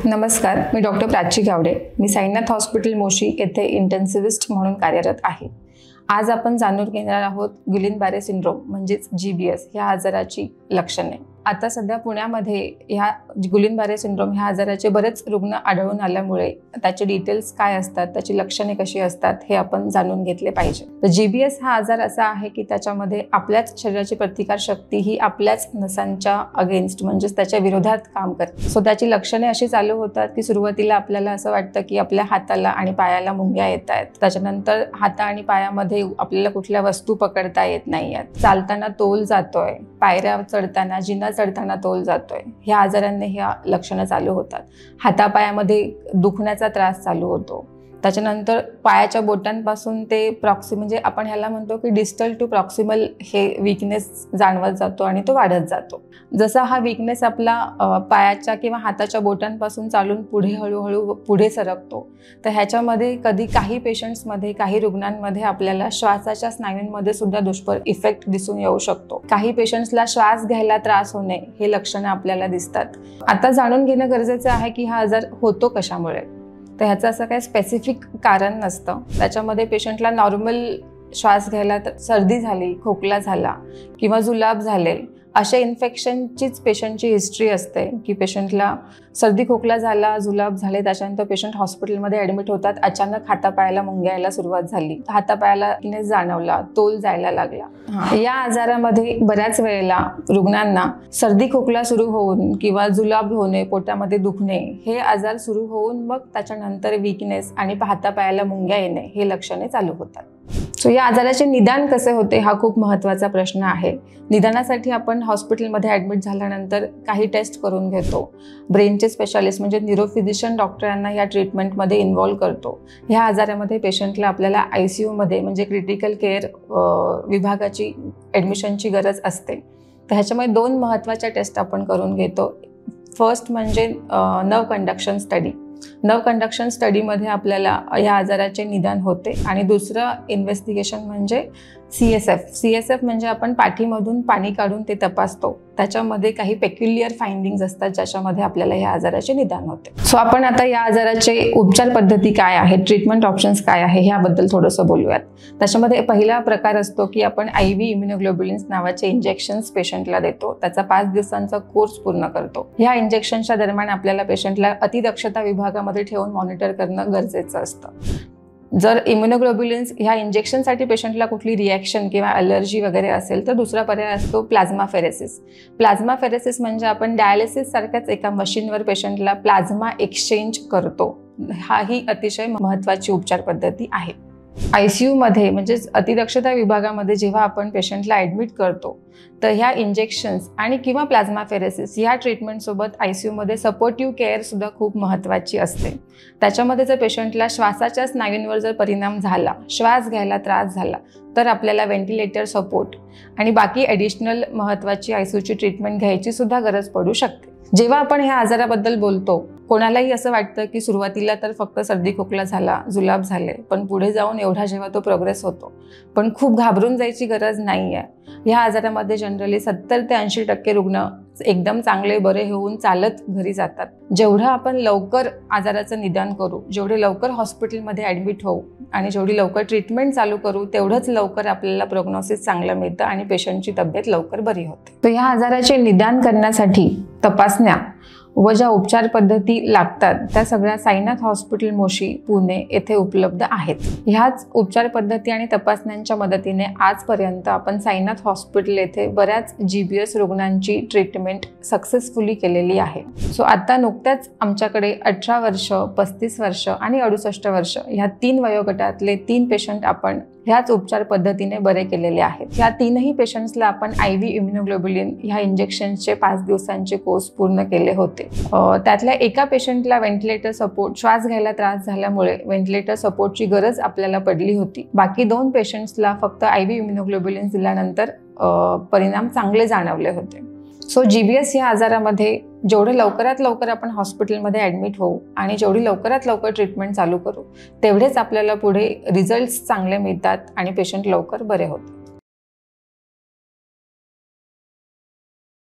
नमस्कार, मी डॉक्टर प्राची गावडे. मी साईनाथ हॉस्पिटल मोशी येथे इंटेन्सिव्हिस्ट म्हणून कार्यरत आहे. आज आपण जाणून घेणार आहोत गुलिन-बारे सिंड्रोम म्हणजेच GBS ह्या आजाराची लक्षणे. आता सध्या पुण्यामध्ये ह्या गुलिन-बारे सिंड्रोम ह्या आजाराचे बरेच रुग्ण आढळून आल्यामुळे त्याचे डिटेल्स काय असतात, त्याची लक्षणे कशी असतात हे आपण जाणून घेतले पाहिजे. तर GBS हा आजार असा आहे की त्याच्यामध्ये आपल्याच शरीराची प्रतिकारशक्ती ही आपल्याच नसांच्या अगेन्स्ट म्हणजेच त्याच्या विरोधात काम करते. सो त्याची लक्षणे अशी चालू होतात की सुरुवातीला आपल्याला असं वाटतं की आपल्या हाताला आणि पायाला मुंग्या येत आहेत. त्याच्यानंतर हाता आणि पायामध्ये आपल्याला कुठल्या वस्तू पकडता येत नाहीयेत. चालताना तोल जातोय, पायऱ्या चढताना जिना चढताना तोल जातोय. ह्या आजारांनी ह्या लक्षणं चालू होतात. हातापायामध्ये दुखण्याचा त्रास चालू होतो. त्याच्यानंतर पायाच्या बोटांपासून ते म्हणजे आपण ह्याला म्हणतो की डिस्टल टू प्रॉक्सिमल हे वीकनेस जाणवत जातो आणि तो वाढत जातो. जसा हा वीकनेस आपला पायाच्या किंवा हाताच्या बोटांपासून चालून पुढे हळूहळू पुढे सरकतो, तर ह्याच्यामध्ये काही पेशंट्समध्ये काही रुग्णांमध्ये आपल्याला श्वासाच्या स्नायूंमध्ये सुद्धा दुष्पर इफेक्ट दिसून येऊ शकतो. काही पेशंट्सला श्वास घ्यायला त्रास होणे हे लक्षणं आपल्याला दिसतात. आता जाणून घेणं गरजेचं आहे की हा आजार होतो कशामुळे. तर ह्याचं असं काही स्पेसिफिक कारण नसतं. त्याच्यामध्ये पेशंटला नॉर्मल श्वास घ्यायला सर्दी झाली, खोकला झाला किंवा जुलाब झाले अशा इन्फेक्शनचीच पेशंटची हिस्ट्री असते की पेशंटला सर्दी खोकला झाला, जुलाब झाले, त्याच्यानंतर पेशंट हॉस्पिटलमध्ये ॲडमिट होतात. अचानक हातापायाला मुंग्या यायला सुरुवात झाली, हातापायाला वीकनेस जाणवला, तोल जायला लागला. या आजारामध्ये बऱ्याच वेळेला रुग्णांना सर्दी खोकला सुरू होऊन किंवा जुलाब होणे, पोटामध्ये दुखणे हे आजार सुरू होऊन मग त्याच्यानंतर वीकनेस आणि हातापायाला मुंग्या येणे हे लक्षणे चालू होतात. सो या आजाराचे निदान कसे होते हा खूप महत्त्वाचा प्रश्न आहे. निदानासाठी आपण हॉस्पिटलमध्ये ॲडमिट झाल्यानंतर काही टेस्ट करून घेतो. ब्रेनचे स्पेशालिस्ट म्हणजे न्यूरोफिजिशियन डॉक्टरांना या ट्रीटमेंटमध्ये इन्व्हॉल्व करतो. ह्या आजारामध्ये पेशंटला आपल्याला ICUमध्ये म्हणजे क्रिटिकल केअर विभागाची ॲडमिशनची गरज असते. तर ह्याच्यामध्ये 2 महत्त्वाच्या टेस्ट आपण करून घेतो. फर्स्ट म्हणजे nerve conduction study. Nerve conduction स्टडीमध्ये आपल्याला या आजाराचे निदान होते. आणि दुसरं इन्व्हेस्टिगेशन म्हणजे CSF म्हणजे आपण पाठीमधून पाणी काढून ते तपासतो. त्याच्यामध्ये काही पेक्युलियर फाइंडिंग्स असतात ज्याच्यामध्ये आपल्याला या आजाराचे निदान होते. सो आपण आता या आजाराचे उपचार पद्धती काय आहेत, ट्रीटमेंट ऑप्शन्स काय आहे ह्याबद्दल थोडंसं बोलूयात. त्याच्यामध्ये पहिला प्रकार असतो की आपण IV इम्युनोग्लोब्युलिन्स नावाचे इंजेक्शन्स पेशंटला देतो. त्याचा 5 दिवसांचा कोर्स पूर्ण करतो. ह्या इंजेक्शनच्या दरम्यान आपल्याला पेशंटला अतिदक्षता विभागामध्ये ठेवून मॉनिटर करणं गरजेचं असतं. जर इम्युनोग्लोब्युलिन्स ह्या इंजेक्शनसाठी पेशंटला कुठली रिॲक्शन किंवा ॲलर्जी वगैरे असेल तर दुसरा पर्याय असतो प्लाझ्माफेरेसिस. प्लाझ्माफेरेसिस म्हणजे आपण डायलिसिस सारख्याच एका मशीनवर पेशंटला प्लाझ्मा एक्सचेंज करतो. ही अतिशय महत्त्वाची उपचार पद्धती आहे. ICUमध्ये म्हणजेच अतिदक्षता विभागामध्ये जेव्हा आपण पेशंटला ॲडमिट करतो तर ह्या इंजेक्शन्स आणि किंवा प्लाझ्माफेरेसिस ह्या ट्रीटमेंटसोबत ICUमध्ये सपोर्टिव्ह केअर सुद्धा खूप महत्त्वाची असते. त्याच्यामध्ये जर पेशंटला श्वासाच्या स्नायूंवर जर परिणाम झाला, श्वास घ्यायला त्रास झाला तर आपल्याला व्हेंटिलेटर सपोर्ट आणि बाकी ॲडिशनल महत्त्वाची ICUची ट्रीटमेंट घ्यायची सुद्धा गरज पडू शकते. जेव्हा आपण ह्या आजाराबद्दल बोलतो कोणालाही असं वाटतं की सुरुवातीला तर फक्त सर्दी खोकला झाला, जुलाब झाले, पण पुढे जाऊन एवढा जेव्हा तो प्रोग्रेस होतो. पण खूप घाबरून जायची गरज नाही आहे. ह्या आजारामध्ये जनरली 70 ते 80% रुग्ण एकदम चांगले बरे होऊन चालत घरी जातात. जेवढं आपण लवकर आजाराचं निदान करू, जेवढे लवकर हॉस्पिटलमध्ये ॲडमिट होऊ आणि जेवढी लवकर ट्रीटमेंट चालू करू तेवढंच लवकर आपल्याला प्रोग्नोसिस चांगलं मिळतं आणि पेशंटची तब्येत लवकर बरी होते. तर ह्या आजाराचे निदान करण्यासाठी तपासण्या व ज्या उपचार पद्धती लागतात त्या सगळ्या साईनाथ हॉस्पिटल मोशी पुणे येथे उपलब्ध आहेत. ह्याच उपचार पद्धती आणि तपासण्यांच्या मदतीने आजपर्यंत आपण साईनाथ हॉस्पिटल येथे बऱ्याच GBS रुग्णांची ट्रीटमेंट सक्सेसफुली केलेली आहे. सो आता नुकत्याच आमच्याकडे 18 वर्ष, 35 वर्ष आणि 68 वर्ष ह्या 3 वयोगटातले 3 पेशंट आपण ह्याच उपचार पद्धतीने बरे केलेले आहेत. ह्या 3ही पेशंट्सला आपण IV इम्युनोग्लोब्युलिन ह्या इंजेक्शनचे 5 दिवसांचे कोर्स पूर्ण केले होते. त्यातल्या एका पेशंटला व्हेंटिलेटर सपोर्ट, श्वास घ्यायला त्रास झाल्यामुळे व्हेंटिलेटर सपोर्टची गरज आपल्याला पडली होती. बाकी 2 पेशंट्सला फक्त IV इम्युनोग्लोब्युलिन दिल्यानंतर परिणाम चांगले जाणवले होते. सो GBS या आजारामध्ये जेवढे लवकरात लवकर आपण हॉस्पिटलमध्ये ॲडमिट होऊ आणि जेवढी लवकरात लवकर ट्रीटमेंट चालू करू तेवढेच आपल्याला पुढे रिझल्ट्स चांगले मिळतात आणि पेशंट लवकर बरे होतात.